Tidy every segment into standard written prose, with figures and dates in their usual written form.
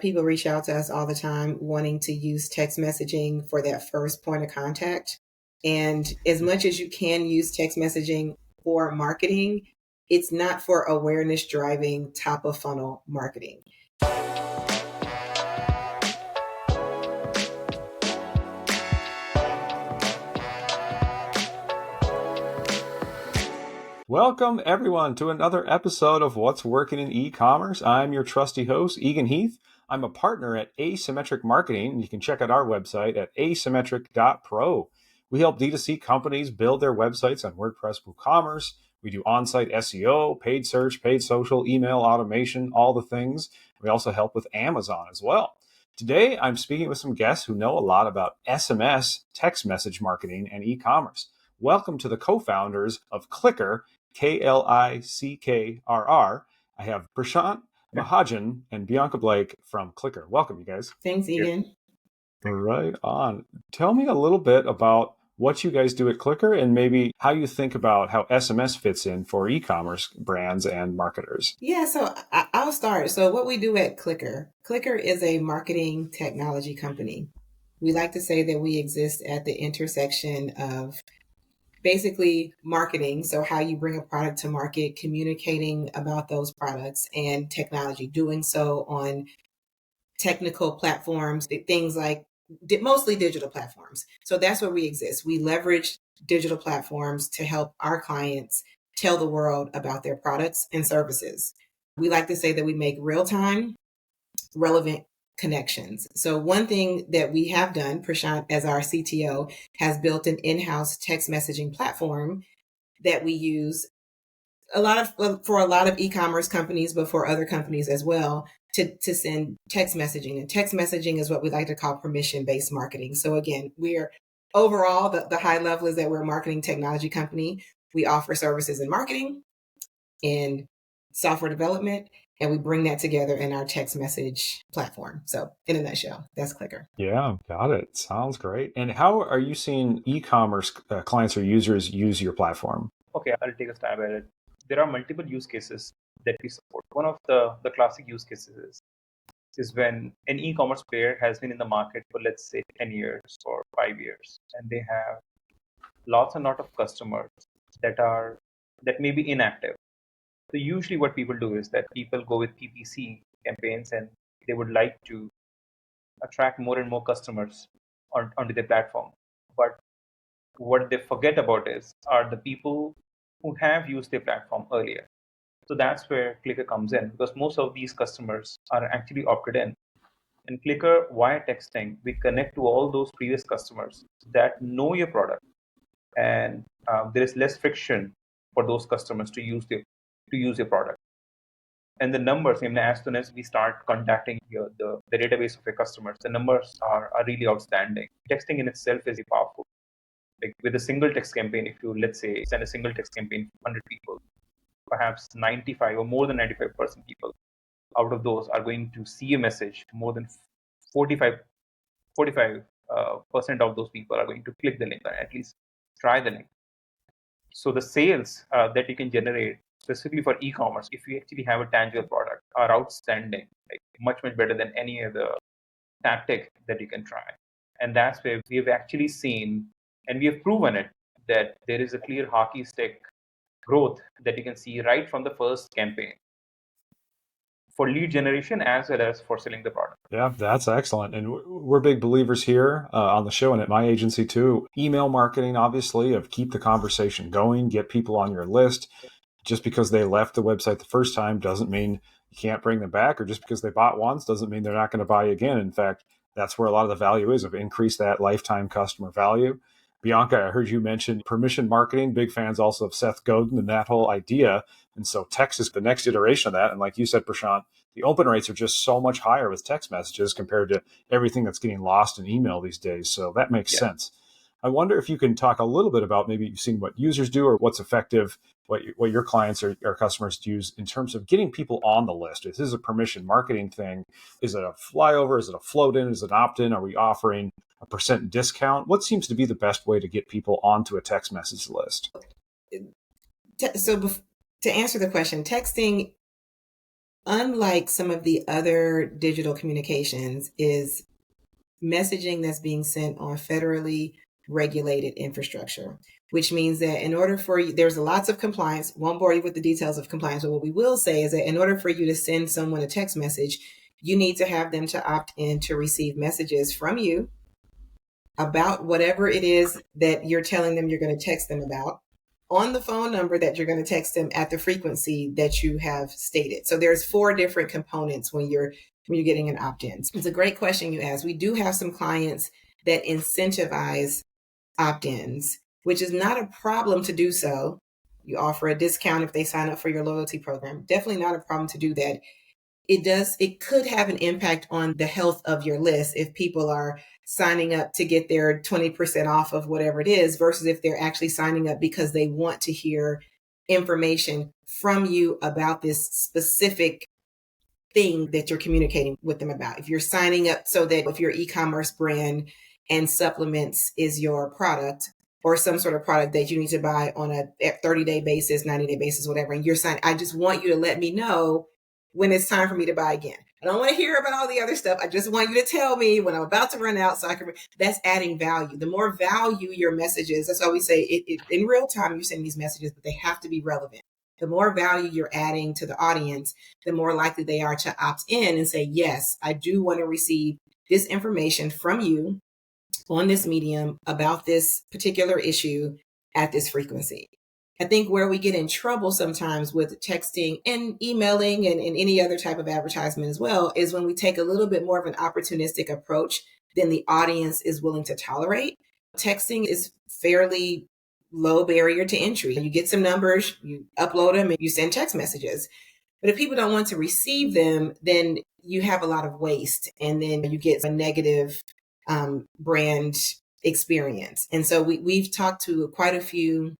People reach out to us all the time wanting to use text messaging for that first point of contact. And as much as you can use text messaging for marketing, it's not for awareness driving top of funnel marketing. Welcome, everyone, to another episode of What's Working in E-Commerce. I'm your trusty host, Eagan Heath. I'm a partner at Asymmetric Marketing, and you can check out our website at asymmetric.pro. We help D2C companies build their websites on WordPress WooCommerce. We do on-site SEO, paid search, paid social, email automation, all the things. We also help with Amazon as well. Today, I'm speaking with some guests who know a lot about SMS, text message marketing, and e-commerce. Welcome to the co-founders of Klickrr, Klickrr. I have Prashant, Mahajan, and Bianca Blake from Klickrr. Welcome, you guys. Thanks, Eagan. Right on. Tell me a little bit about what you guys do at Klickrr and maybe how you think about how SMS fits in for e-commerce brands and marketers. Yeah, so I'll start. So what we do at Klickrr is a marketing technology company. We like to say that we exist at the intersection of basically marketing, so how you bring a product to market, communicating about those products, and technology, doing so on technical platforms, things like mostly digital platforms. So that's where we exist. We leverage digital platforms to help our clients tell the world about their products and services. We like to say that we make real-time, relevant connections. So one thing that we have done, Prashant, as our CTO, has built an in-house text messaging platform that we use for a lot of e-commerce companies, but for other companies as well, to send text messaging. And text messaging is what we like to call permission-based marketing. So again, we're overall, the high level is that we're a marketing technology company. We offer services in marketing and software development, and we bring that together in our text message platform. So in a nutshell, that's Klickrr. Yeah, got it. Sounds great. And how are you seeing e-commerce clients or users use your platform? Okay, I'll take a stab at it. There are multiple use cases that we support. One of the classic use cases is when an e-commerce player has been in the market for, let's say, 10 years or 5 years, and they have lots and lots of customers that may be inactive. So usually what people do is that people go with PPC campaigns and they would like to attract more and more customers onto their platform. But what they forget about are the people who have used their platform earlier. So that's where Klickrr comes in, because most of these customers are actually opted in. And Klickrr, via texting, we connect to all those previous customers that know your product, and there is less friction for those customers to use your product. And the numbers, as soon as we start contacting the database of your customers, the numbers are really outstanding. Texting in itself is powerful. Like with a single text campaign, if you, let's say, send a single text campaign to 100 people, perhaps 95 or more than 95% people out of those are going to see a message. More than 45% of those people are going to click the link or at least try the link. So the sales that you can generate specifically for e-commerce, if you actually have a tangible product, are outstanding, like much better than any other tactic that you can try. And that's where we have actually seen, and we have proven it, that there is a clear hockey stick growth that you can see right from the first campaign for lead generation as well as for selling the product. Yeah, that's excellent. And we're big believers here on the show and at my agency too. Email marketing, obviously, of keep the conversation going, get people on your list. Just because they left the website the first time doesn't mean you can't bring them back, or just because they bought once doesn't mean they're not going to buy again. In fact, that's where a lot of the value is, of increase that lifetime customer value. Bianca, I heard you mention permission marketing. Big fans also of Seth Godin and that whole idea. And so text is the next iteration of that. And like you said, Prashant, the open rates are just so much higher with text messages compared to everything that's getting lost in email these days. So that makes sense. I wonder if you can talk a little bit about, maybe you've seen what users do or what's effective, what your clients or customers use in terms of getting people on the list. If this is a permission marketing thing, is it a flyover? Is it a float in? Is it opt-in? Are we offering a % discount? What seems to be the best way to get people onto a text message list? So to answer the question, texting unlike some of the other digital communications, is messaging that's being sent on federally regulated infrastructure, which means that in order for you, there's lots of compliance. Won't bore you with the details of compliance, but what we will say is that in order for you to send someone a text message, you need to have them to opt in to receive messages from you about whatever it is that you're telling them you're going to text them about on the phone number that you're going to text them at the frequency that you have stated. So there's 4 different components when you're getting an opt-in. It's a great question you asked. We do have some clients that incentivize opt-ins, which is not a problem to do so. You offer a discount if they sign up for your loyalty program. Definitely not a problem to do that. It could have an impact on the health of your list if people are signing up to get their 20% off of whatever it is versus if they're actually signing up because they want to hear information from you about this specific thing that you're communicating with them about. If you're signing up so that if your e-commerce brand and supplements is your product or some sort of product that you need to buy on a 30-day basis, 90-day basis, whatever, and you're signing, I just want you to let me know when it's time for me to buy again. I don't want to hear about all the other stuff. I just want you to tell me when I'm about to run out so I can, that's adding value. The more value your messages, that's why we say in real time, you send these messages, but they have to be relevant. The more value you're adding to the audience, the more likely they are to opt in and say, yes, I do want to receive this information from you on this medium about this particular issue at this frequency. I think where we get in trouble sometimes with texting and emailing and any other type of advertisement as well is when we take a little bit more of an opportunistic approach than the audience is willing to tolerate. Texting is fairly low barrier to entry. You get some numbers, you upload them, and you send text messages. But if people don't want to receive them, then you have a lot of waste, and then you get a negative brand experience. And so we've talked to quite a few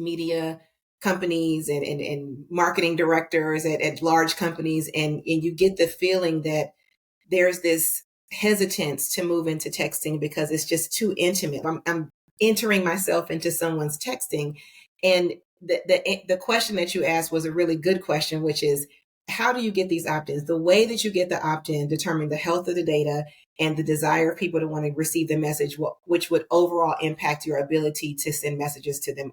media companies and marketing directors at large companies, and you get the feeling that there's this hesitance to move into texting because it's just too intimate. I'm entering myself into someone's texting. And the question that you asked was a really good question, which is, how do you get these opt-ins? The way that you get the opt-in determine the health of the data and the desire of people to want to receive the message, which would overall impact your ability to send messages to them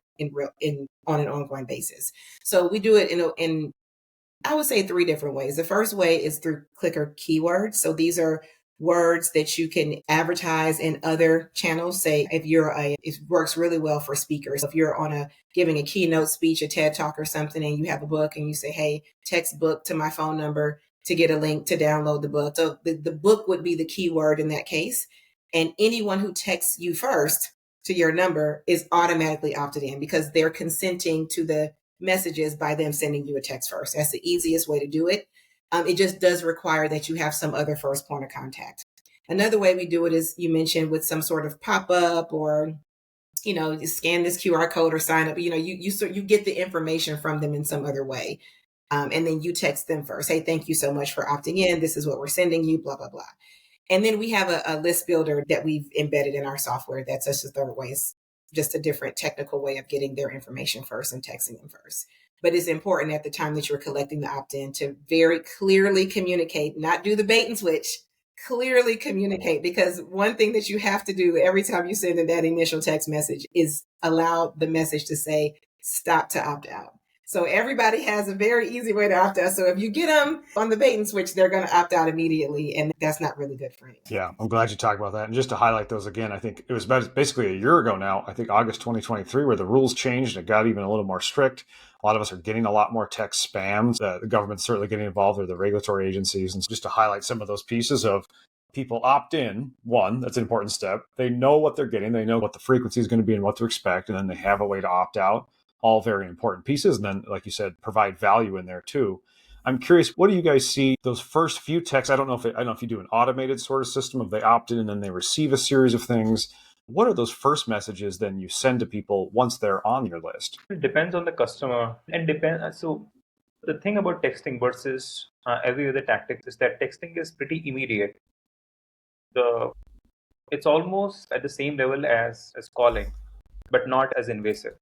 on an ongoing basis. So we do it in I would say 3 different ways. The first way is through Klickrr keywords. So these are words that you can advertise in other channels. Say if it works really well for speakers. If you're giving a keynote speech, a TED talk or something, and you have a book and you say, hey, text book to my phone number to get a link to download the book. So the book would be the keyword in that case. And anyone who texts you first to your number is automatically opted in because they're consenting to the messages by them sending you a text first. That's the easiest way to do it. It just does require that you have some other first point of contact. Another way we do it is you mentioned with some sort of pop-up or, you scan this QR code or sign up, you get the information from them in some other way. And then you text them first. Hey, thank you so much for opting in. This is what we're sending you, blah, blah, blah. And then we have a list builder that we've embedded in our software. That's just the third way. It's just a different technical way of getting their information first and texting them first. But it's important at the time that you're collecting the opt-in to very clearly communicate, not do the bait and switch, clearly communicate. Because one thing that you have to do every time you send in that initial text message is allow the message to say, stop to opt out. So everybody has a very easy way to opt out. So if you get them on the bait and switch, they're going to opt out immediately. And that's not really good for anyone. Yeah, I'm glad you talked about that. And just to highlight those again, I think it was basically a year ago now, I think August 2023, where the rules changed and it got even a little more strict. A lot of us are getting a lot more text spams. The government's certainly getting involved, or the regulatory agencies. And just to highlight some of those pieces of people opt in, one, that's an important step. They know what they're getting. They know what the frequency is going to be and what to expect. And then they have a way to opt out. All very important pieces. And then, like you said, provide value in there too. I'm curious, what do you guys see those first few texts? I don't know if you do an automated sort of system of they opt in and then they receive a series of things. What are those first messages then you send to people once they're on your list? It depends on the customer and depends. So the thing about texting versus every other tactic is that texting is pretty immediate. It's almost at the same level as calling, but not as invasive.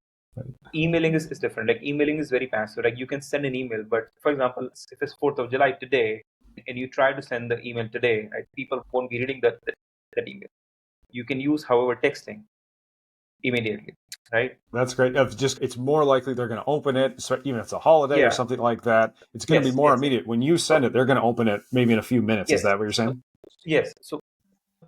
Emailing is different. Like emailing is very passive. Like you can send an email, but for example, if it's 4th of July today, and you try to send the email today, right? People won't be reading that email. You can use, however, texting immediately, right? That's great. It's more likely they're going to open it, so even if it's a holiday or Yeah. something like that. It's going to be more Yes. immediate. When you send it, they're going to open it maybe in a few minutes. Is Yes. that what you're saying? Yes. So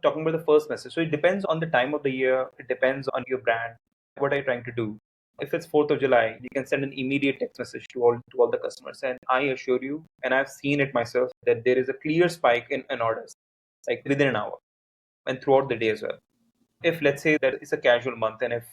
talking about the first message. So it depends on the time of the year. It depends on your brand. What are you trying to do? If it's 4th of July, you can send an immediate text message to all the customers. And I assure you, and I've seen it myself, that there is a clear spike in orders, like within an hour and throughout the day as well. If let's say that it's a casual month, and if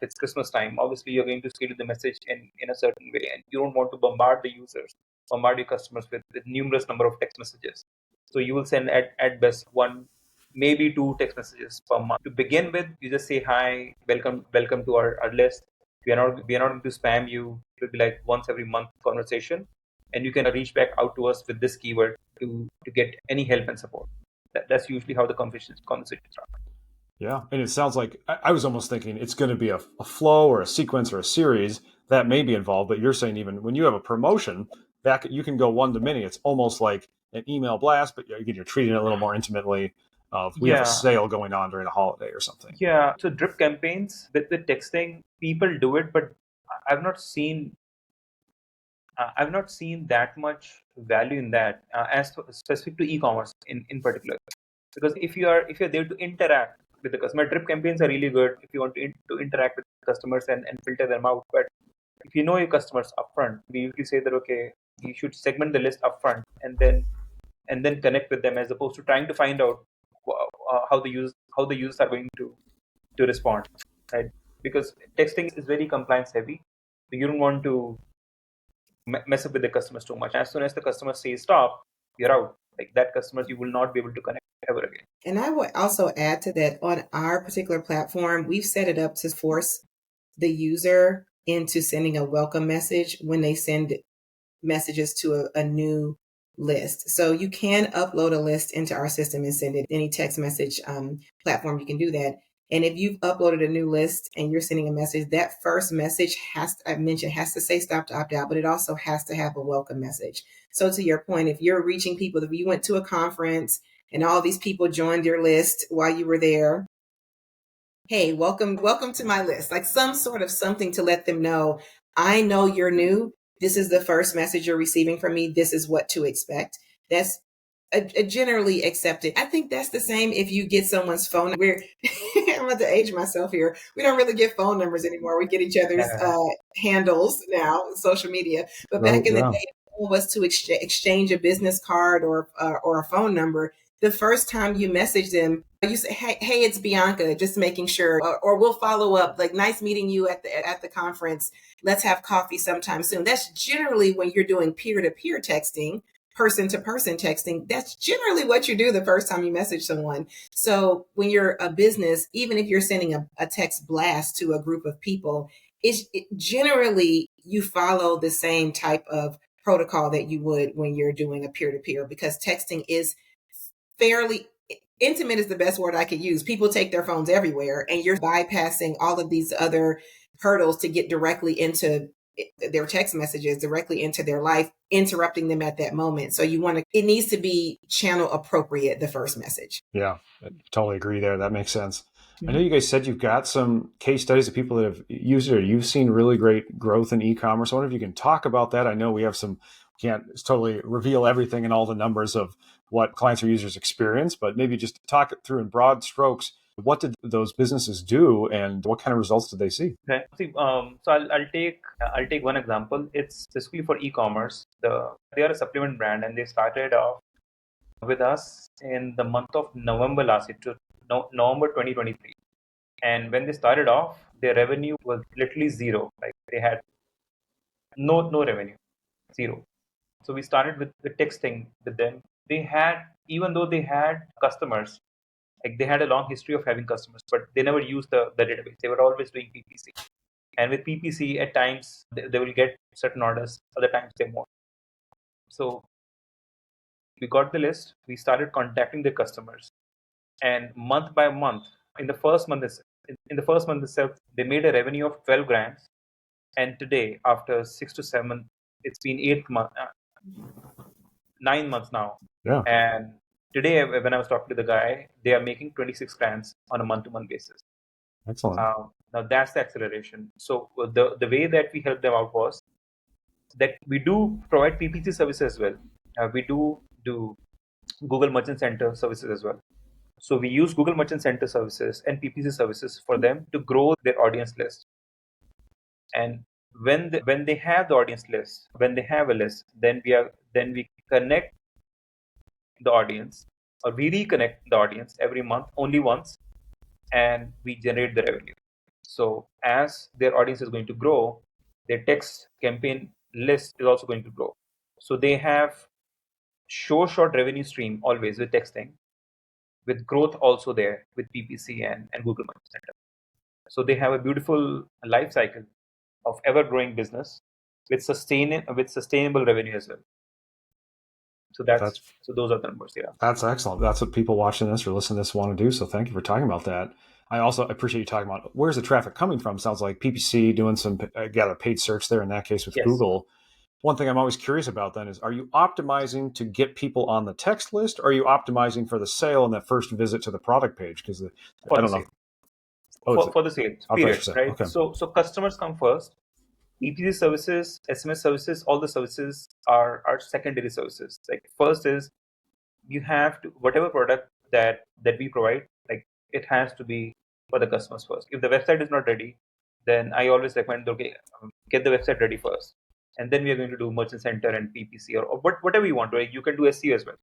it's Christmas time, obviously you're going to schedule the message in a certain way, and you don't want to bombard your customers with numerous number of text messages. So you will send at best one, maybe two text messages per month. To begin with, you just say hi, welcome to our list. We are not going to spam you. It will be like once every month conversation, and you can reach back out to us with this keyword to get any help and support. That's usually how the conversations start. Yeah. And it sounds like I was almost thinking it's going to be a flow or a sequence or a series that may be involved. But you're saying even when you have a promotion, that you can go one to many. It's almost like an email blast, but again, you're treating it a little more intimately. We have a Yeah. sale going on during a holiday or something. Yeah, so drip campaigns with the texting, people do it, but I've not seen that much value in that as specific to e-commerce in particular. Because if you're there to interact with the customer, drip campaigns are really good if you want to interact with customers and filter them out. But if you know your customers upfront, we usually say that okay, you should segment the list upfront and then connect with them, as opposed to trying to find out how the users are going to respond, right? Because texting is very compliance heavy. So you don't want to mess up with the customers too much. As soon as the customer says stop, you're out. Like that customer, you will not be able to connect ever again. And I would also add to that, on our particular platform, we've set it up to force the user into sending a welcome message when they send messages to a new list. So you can upload a list into our system and send it. Any text message platform, you can do that. And if you've uploaded a new list and you're sending a message, that first message has to say stop to opt out, but it also has to have a welcome message. So to your point, if you're reaching people, if you went to a conference and all these people joined your list while you were there, hey, welcome to my list. Like some sort of something to let them know, I know you're new. This is the first message you're receiving from me. This is what to expect. That's a generally accepted. I think that's the same if you get someone's phone. I'm about to age myself here. We don't really get phone numbers anymore. We get each other's handles now, social media. But back in the day, was to exchange a business card or a phone number. The first time you message them, you say, hey, it's Bianca, just making sure, or we'll follow up, like, nice meeting you at the conference. Let's have coffee sometime soon. That's generally when you're doing peer-to-peer texting, person-to-person texting. That's generally what you do the first time you message someone. So when you're a business, even if you're sending a text blast to a group of people, generally you follow the same type of protocol that you would when you're doing a peer-to-peer, because texting is fairly intimate is the best word I could use. People take their phones everywhere, and you're bypassing all of these other hurdles to get directly into their text messages, directly into their life, interrupting them at that moment. So it needs to be channel appropriate, the first message. Yeah, I totally agree there. That makes sense. I know you guys said you've got some case studies of people that have used it, or you've seen really great growth in e-commerce. I wonder if you can talk about that. I know we can't totally reveal everything and all the numbers of what clients or users experience, but maybe just talk it through in broad strokes. What did those businesses do, and what kind of results did they see? Okay. So I'll take one example. It's specifically for e-commerce. They are a supplement brand, and they started off with us in the month of November last year, November 2023. And when they started off, their revenue was literally zero. Like they had no revenue, zero. So we started with the texting with them. Even though they had customers, like they had a long history of having customers, but they never used the database. They were always doing PPC. And with PPC, at times they will get certain orders, other times they won't. So we got the list, we started contacting the customers, and month by month, in the first month itself, they made a revenue of 12 grand. And today, after 6 to 7, it's been 8 months, 9 months now. Yeah. And today, when I was talking to the guy, they are making 26 grants on a month-to-month basis. Excellent. Now that's the acceleration. So the way that we helped them out was that we do provide PPC services as well. We do Google Merchant Center services as well. So we use Google Merchant Center services and PPC services for them to grow their audience list. And when they have the audience list, when they have a list, then we connect the audience, or we reconnect the audience every month only once, and we generate the revenue. So as their audience is going to grow, their text campaign list is also going to grow. So they have short revenue stream always with texting, with growth also there with PPC and Google Merchant Center. So they have a beautiful life cycle of ever growing business with sustainable revenue as well. So those are the numbers. Yeah, that's excellent. That's what people watching this or listening to this want to do. So thank you for talking about that. I also appreciate you talking about where's the traffic coming from. Sounds like PPC doing some got a paid search there in that case with yes. Google. One thing I'm always curious about then is, are you optimizing to get people on the text list, or are you optimizing for the sale and that first visit to the product page? Because I don't know. For the sales period, right? Okay. So customers come first. PPC services, SMS services, all the services are secondary services. Like first is you have to, whatever product that we provide, like it has to be for the customers first. If the website is not ready, then I always recommend, get the website ready first, and then we are going to do Merchant Center and PPC or whatever you want. Right? You can do SEO as well.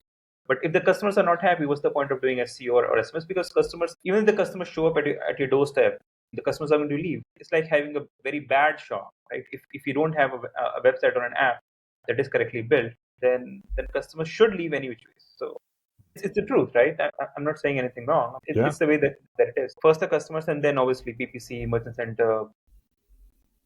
But if the customers are not happy, what's the point of doing SEO or SMS? Because even if the customers show up at your doorstep, the customers are going to leave. It's like having a very bad shop, right? If you don't have a website or an app that is correctly built, then customers should leave any which way. So it's the truth, right? I'm not saying anything wrong. It's the way that it is. First the customers, and then obviously PPC, Merchant Center,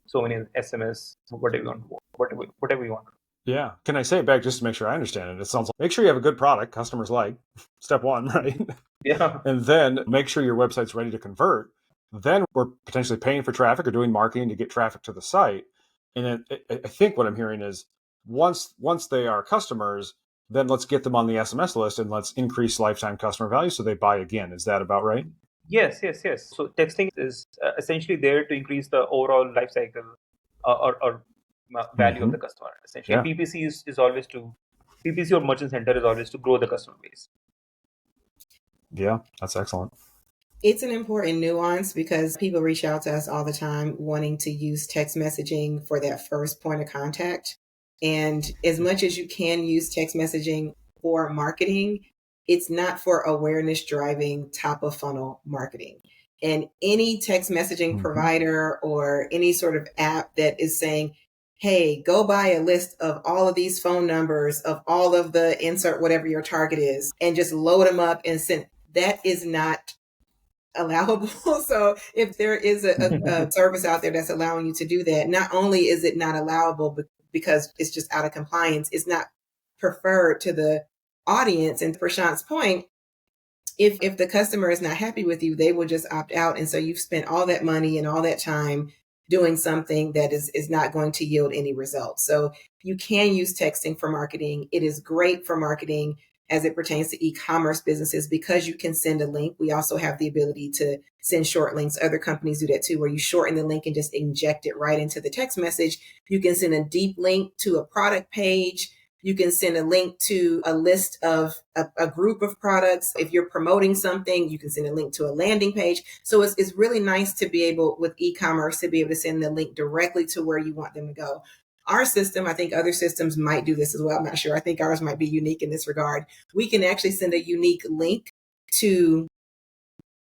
so many SMS, whatever you want. Yeah. Can I say it back just to make sure I understand it? It sounds like make sure you have a good product customers like, step one, right? Yeah. And then make sure your website's ready to convert. Then we're potentially paying for traffic or doing marketing to get traffic to the site. And then I think what I'm hearing is once they are customers, then let's get them on the SMS list and let's increase lifetime customer value so they buy again. Is that about right? Yes. So texting is essentially there to increase the overall life cycle or value of the customer. Essentially, Yeah. PPC is always PPC or Merchant Center is always to grow the customer base. Yeah, that's excellent. It's an important nuance because people reach out to us all the time wanting to use text messaging for that first point of contact. And as much as you can use text messaging for marketing, it's not for awareness driving top of funnel marketing. And any text messaging provider or any sort of app that is saying, hey, go buy a list of all of these phone numbers of all of the insert whatever your target is and just load them up and send, that is not allowable. So if there is a service out there that's allowing you to do that, not only is it not allowable because it's just out of compliance, it's not preferred to the audience. And Prashant's point, if the customer is not happy with you, they will just opt out. And so you've spent all that money and all that time doing something that is not going to yield any results. So you can use texting for marketing. It is great for marketing as it pertains to e-commerce businesses because you can send a link. We also have the ability to send short links. Other companies do that too, where you shorten the link and just inject it right into the text message. You can send a deep link to a product page. You can send a link to a list of a group of products. If you're promoting something, you can send a link to a landing page. So it's really nice to be able, with e-commerce, to be able to send the link directly to where you want them to go. Our system, I think other systems might do this as well. I'm not sure. I think ours might be unique in this regard. We can actually send a unique link to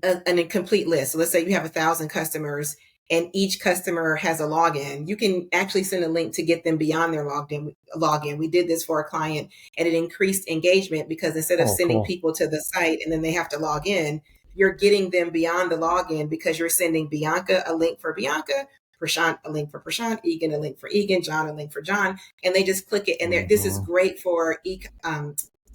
a complete list. So let's say you have 1,000 customers and each customer has a login. You can actually send a link to get them beyond their login. We did this for a client and it increased engagement because instead of sending people to the site and then they have to log in, you're getting them beyond the login because you're sending Bianca a link for Bianca, Prashant a link for Prashant, Eagan a link for Eagan, John a link for John, and they just click it. And this is great for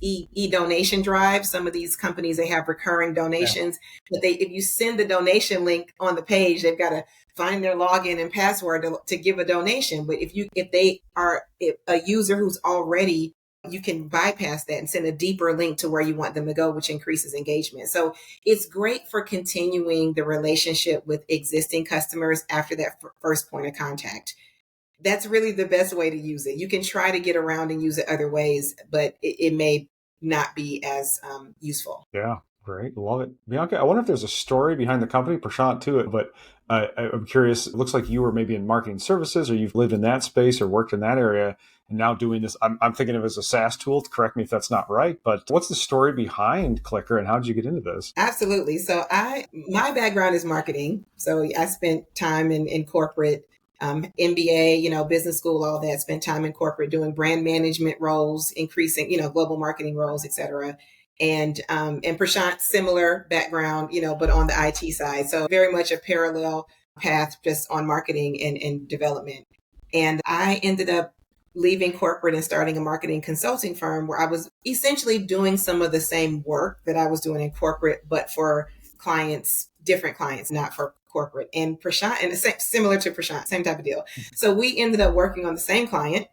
e-donation drives. Some of these companies, they have recurring donations, but if you send the donation link on the page, they've got to find their login and password to give a donation. But if they are a user who's already, you can bypass that and send a deeper link to where you want them to go, which increases engagement. So it's great for continuing the relationship with existing customers after that first point of contact. That's really the best way to use it. You can try to get around and use it other ways, but it may not be as useful. Yeah, great. Love it. Bianca, I wonder if there's a story behind the company, Prashant too, but I'm curious. It looks like you were maybe in marketing services, or you've lived in that space or worked in that area, and now doing this. I'm thinking of it as a SaaS tool. Correct me if that's not right, but what's the story behind Klickrr and how did you get into this? Absolutely. So my background is marketing. So I spent time in corporate, MBA, business school, all that, spent time in corporate doing brand management roles, increasing, global marketing roles, et cetera. And Prashant, similar background, but on the IT side. So very much a parallel path just on marketing and development. And I ended up leaving corporate and starting a marketing consulting firm where I was essentially doing some of the same work that I was doing in corporate, but for clients, different clients, not for corporate. And Prashant, and it's similar to Prashant, same type of deal. So we ended up working on the same client.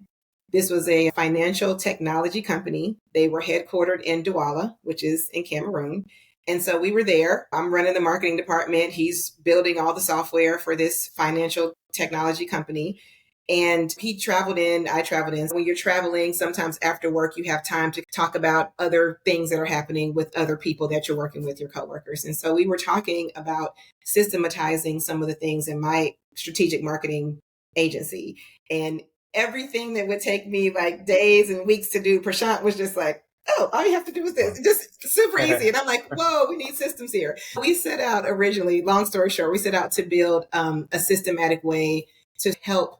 This was a financial technology company. They were headquartered in Douala, which is in Cameroon. And so we were there. I'm running the marketing department. He's building all the software for this financial technology company. And he traveled in, I traveled in. When you're traveling, sometimes after work, you have time to talk about other things that are happening with other people that you're working with, your coworkers. And so we were talking about systematizing some of the things in my strategic marketing agency. And everything that would take me like days and weeks to do, Prashant was just like, oh, all you have to do is this. Just super easy. And I'm like, whoa, we need systems here. We set out originally, long story short, we set out to build a systematic way to help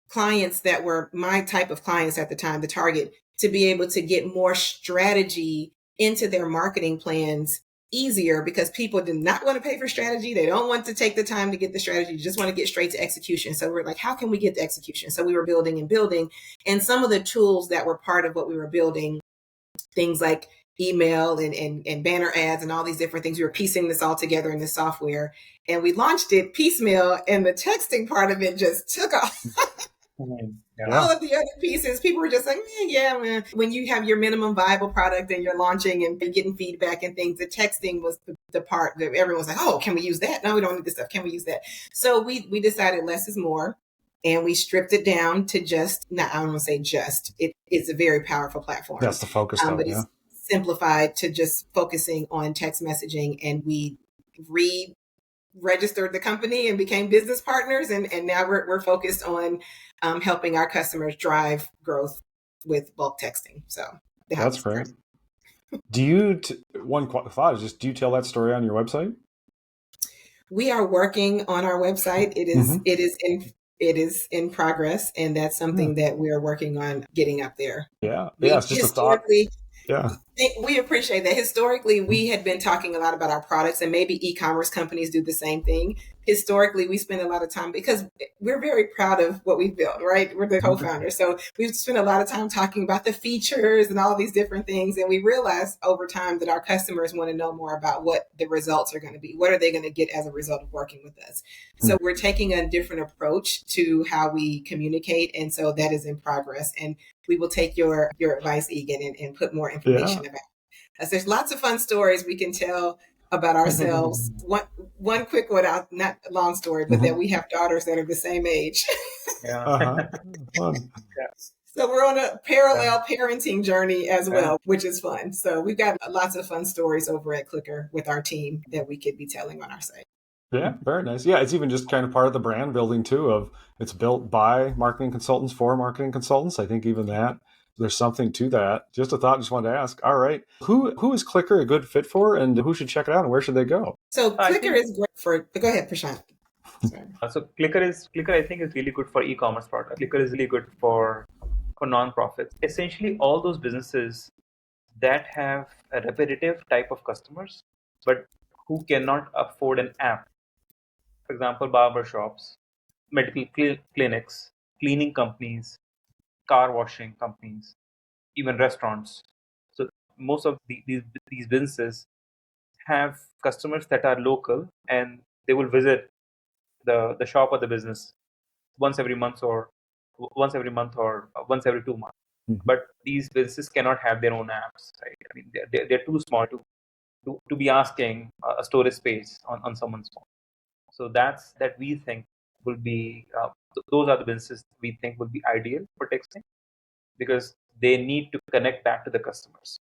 clients that were my type of clients at the time, the target, to be able to get more strategy into their marketing plans easier, because people do not want to pay for strategy. They don't want to take the time to get the strategy. Just want to get straight to execution. So we're like, how can we get to execution? So we were building. And some of the tools that were part of what we were building, things like email and banner ads and all these different things. We were piecing this all together in this software, and we launched it piecemeal, and the texting part of it just took off. Yeah. All of the other pieces, people were just like, man. When you have your minimum viable product and you're launching and getting feedback and things, the texting was the part that everyone's like, oh, can we use that? No, we don't need this stuff. Can we use that? So we decided less is more. And we stripped it down to just, I don't want to say just, it's a very powerful platform. That's the focus though, but it's simplified to just focusing on text messaging. And we registered the company and became business partners. And now we're focused on helping our customers drive growth with bulk texting. So that's great. Do you, one thought is just, do you tell that story on your website? We are working on our website. It is in progress, and that's something that we are working on getting up there. Yeah. It's just a thought. Yeah. We appreciate that. Historically, we had been talking a lot about our products, and maybe e-commerce companies do the same thing. Historically, we spend a lot of time, because we're very proud of what we've built, right? We're the co-founders. So we've spent a lot of time talking about the features and all these different things. And we realized over time that our customers want to know more about what the results are going to be. What are they going to get as a result of working with us? So we're taking a different approach to how we communicate. And so that is in progress. And we will take your advice, Eagan, and put more information about it. As there's lots of fun stories we can tell about ourselves. One quick one out, not a long story, but that we have daughters that are the same age. So we're on a parallel parenting journey as well, which is fun. So we've got lots of fun stories over at Klickrr with our team that we could be telling on our site. Yeah, very nice. Yeah, it's even just kind of part of the brand building too, of it's built by marketing consultants for marketing consultants. I think even that, there's something to that. Just a thought, just wanted to ask. All right. Who is Klickrr a good fit for, and who should check it out, and where should they go? So Klickrr is great for, go ahead, Prashant. So Klickrr I think is really good for e-commerce products. Klickrr is really good for nonprofits. Essentially all those businesses that have a repetitive type of customers, but who cannot afford an app. For example, barber shops, medical clinics, cleaning companies, car washing companies, even restaurants. So most of these businesses have customers that are local, and they will visit the shop or the business once every month or once every 2 months. But these businesses cannot have their own apps, right? I mean, they're too small to be asking a storage space on someone's phone. So that we think will be those are the businesses we think will be ideal for texting, because they need to connect back to the customers.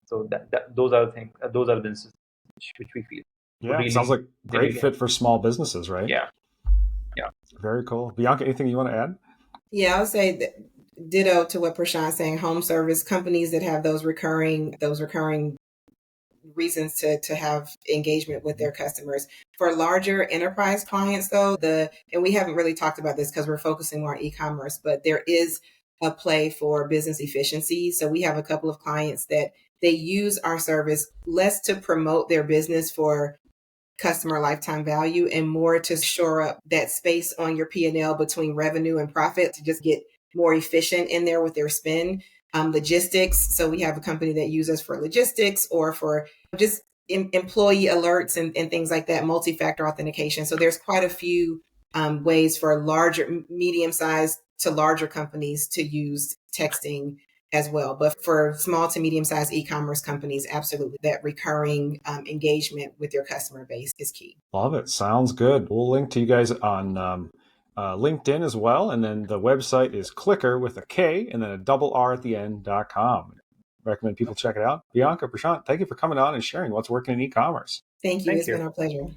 So those are the things. Those are the businesses which we feel. Yeah, sounds like great fit for small businesses, right? Yeah. Very cool. Bianca, anything you want to add? Yeah, I would say that ditto to what Prashant's saying. Home service companies that have those recurring reasons to have engagement with their customers. For larger enterprise clients, though, and we haven't really talked about this because we're focusing more on e-commerce, but there is a play for business efficiency. So we have a couple of clients that they use our service less to promote their business for customer lifetime value and more to shore up that space on your P&L between revenue and profit, to just get more efficient in there with their spend. Logistics. So we have a company that uses us for logistics or for just employee alerts and things like that, multi-factor authentication. So there's quite a few ways for larger, medium-sized to larger companies to use texting as well. But for small to medium-sized e-commerce companies, absolutely, that recurring engagement with your customer base is key. Love it. Sounds good. We'll link to you guys on LinkedIn as well. And then the website is Klickrr with a K and then a double R at the end.com. Recommend people check it out. Bianca, Prashant, thank you for coming on and sharing what's working in e-commerce. Thank you. It's been our pleasure.